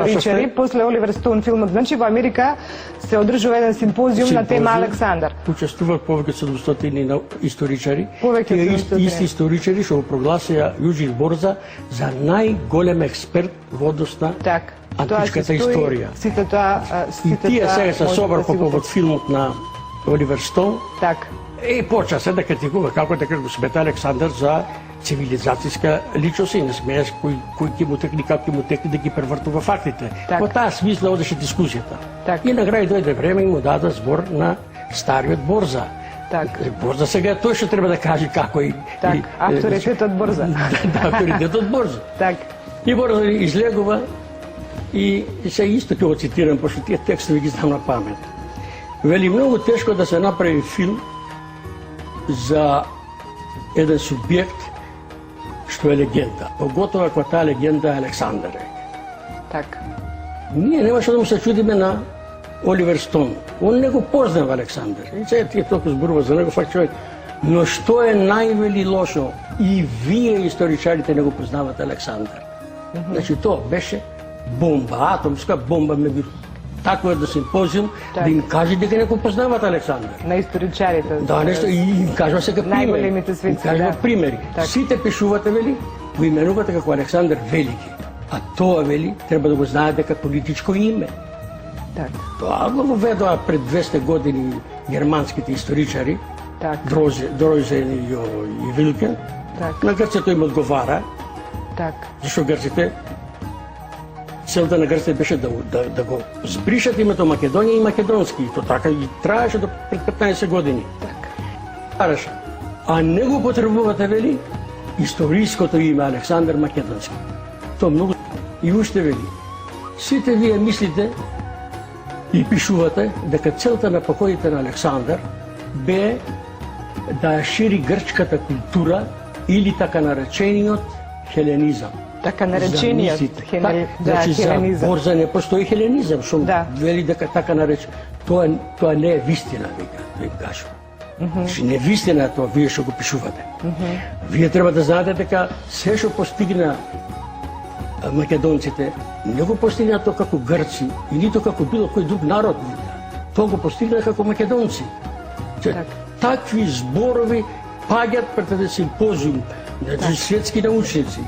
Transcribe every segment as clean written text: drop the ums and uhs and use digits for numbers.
историчари после Оливер Стоун филмот. Значи во Америка се одржува еден симпозиум на тема Александар. Учествуваат повеќе од 700 историчари. Повеќе од 700. Исти историчари што го прогласија Јуџин Борза за најголем експерт во однос на античката историја. И тие сега се собар по повод филмот на Оливер Стоун. Почна се да критикува како дека го смета Александар за цивилизацијска личност и не смееш кој ќе му текни, како ќе му текни да ги превртува фактите. Во таа смисла одеше дискусијата. И на крај дојде време и му даде збор на стариот Борза. Борза сега е тој што треба да каже како и... авторитетот Борза. Авторитетот Борза. И Борза излегува и се исто ќе го цитирам, пошто тие текстови ги знам на памет. Вели, многу тешко да се направи филм за еден субјект што е легенда, поготово ако таа легенда е Александар. Ние немаше да му се чудиме на Оливер Стоун. Он не го познава Александар. И сега тие толку зборува за него, факт човек. Но што е највели лошо? И вие историчарите не го познавате Александар. Значи тоа беше бомба, атомска бомба меѓу такво едно симпозиум, да им каже дека не го познават Александар. На историчарите. Да, нешто, и им кажува сега примери. Најголемите светски, примери. Сите пишувате, вели, го именувате како Александар Велики. А тоа, вели, треба да го знаете како политичко име. Тоа го воведоа пред 200 години германските историчари, Дройзен и Вилкен. На грците им одговара, зашто грците целта на грците беше да го збришат името Македонија и македонски. И тоа така и траеше до пред 15 години. А не го потребувате, вели, историското име Александар Македонски. Тоа многу... И уште, вели, сите вие мислите и пишувате дека целта на покоите на Александар бе да шири грчката култура или така наречениот хеленизам. Така наречениот хеленизам. За Борза не постои хеленизам, што вели дека така наречен. Тоа не е вистина, вика, да им кажува. Не е вистина тоа, вие што го пишувате. Вие треба да знаете дека се што постигна македонците, не го постигна тоа како грци, и нито како било кој друг народ. Тоа го постигна како македонци. Такви зборови паѓат пред еден симпозиум на светски научници.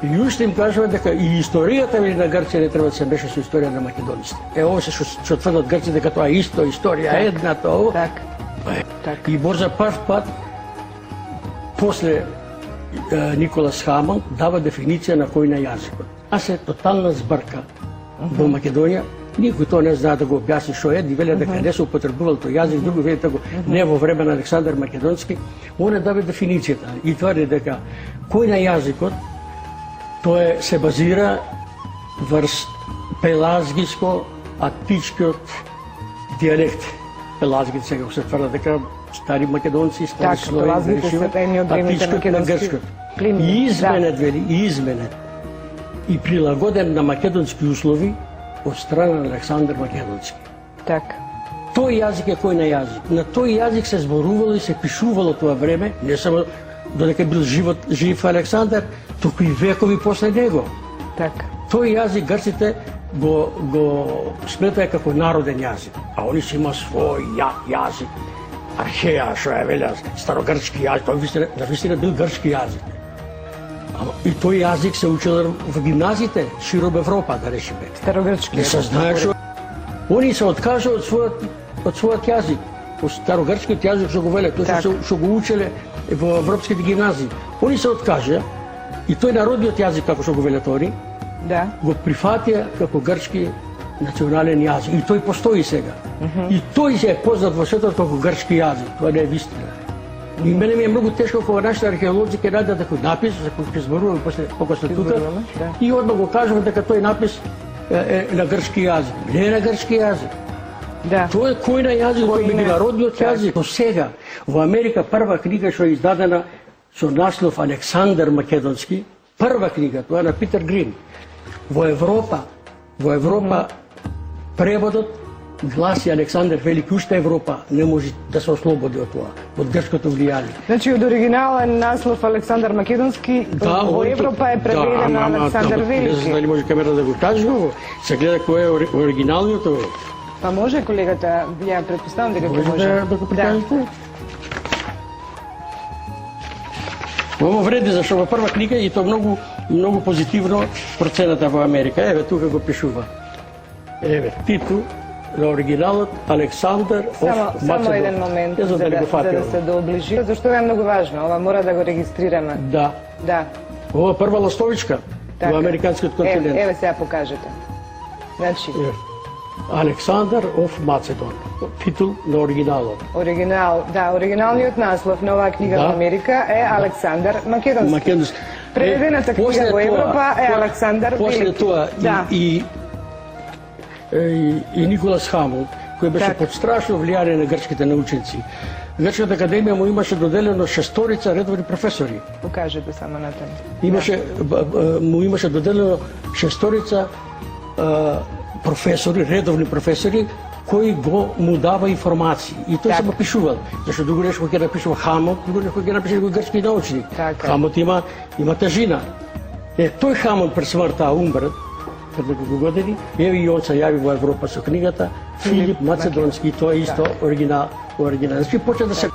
И уште им кажува дека и историјата на Грција не треба да се беше со историја на македонците. Ово се што тврдат грците дека тоа е исто историја, една тоа. И Борза прв пат после Николас Хамон дава дефиниција на кој на јазикот. А се тотална збрка во Македонија. Никој тоа не знае да го објасни што е, веле дека не се употребувал тој јазик, друго веле дека не во време на Александар Македонски. Он дава дефиницијата и тврди дека кој на јазикот тоа се базира врз пелазгиско-атичкиот дијалект. Пелазгите сега се тврда дека стари македонци, стари словени решиват атичкиот на грчкиот. И изменет, вели, и изменет. И прилагоден на македонски услови од страна на Александар Македонски. Тој јазик е кој на јазик. На тој јазик се зборувало и се пишувало тоа време, не само додека бил жив Александар, туку и векови после него. Тој јазик грците го сметаја како народен јазик, а они си има свој јазик. Археја, што е велја, старогрчки јазик, тој навистина бил грчки јазик. И тој јазик се учел во гимназиите, широм Европа, да речеме. Старогрчки. Не се знае што... Они се откажа од својот јазик, од старогрчкиот јазик што го веле, тој што го учеле во европските гимназии. Они се откажа и тој народниот јазик, како што го велат они, го прифатија како грчки национален јазик. И тој постои сега. И тој се е познат во светот како грчки јазик. Тоа не е вистина. И мене ми е многу тешко кога нашите археолози ќе најдат некој напис, за кој ќе зборуваме покосно тука, и одма го кажуваме дека тој напис е на грчки јазик. Не е на грчки јазик. Тоа е кој на јазик, тој е меѓународниот јазик. Но сега, во Америка прва книга што е издадена со наслов Александар Македонски, прва книга, тоа е на Питер Грин. Во Европа преводот гласи Александар Велики, уште Европа не може да се ослободи од тоа, од грчкото влијание. Значи, од оригинален наслов Александар Македонски, во Европа е преведен на Александар Не Велики. знам дали може камера да го каже ово. Се гледа кој е оригиналниот ово. Па може колегата, ја предпоставам дека ќе може. Да го прикажете? Ово вреди, зашто во прва книга и то многу позитивно процената во Америка. Еве, тука го пишува. Еве, титул на оригиналот Александар оф Македон. Само еден момент, за да се доближи. Зашто е многу важно, ова мора да го регистрираме. Да. Да. Ова прва ластовичка Така. во американскиот континент. Еве сега покажете. Значи, Александар оф Македон. Титул на оригиналот. Оригиналниот наслов на оваа книга во Америка е Александар Македонски. Македонски. Преведената книга во Европа е Александар Велики. После тоа и Николас Хамон, кој беше под страшно влијание на грчките научници. Грчката академија му имаше доделено 6 редовни професори. Покажете само на тоа. Имаше доделено 6 професори, редовни професори, кои му дава информации. И тој се напишувал. Зашто друго нешто кој ќе напишува Хамон, друго нешто кој ќе напишува грчки научник. Хамон има тежина. Тој Хамон пред смртта умре пред неколку години, еве и он се јави во Европа со книгата Филип Македонски, тоа е исто оригинал. Значи почна да се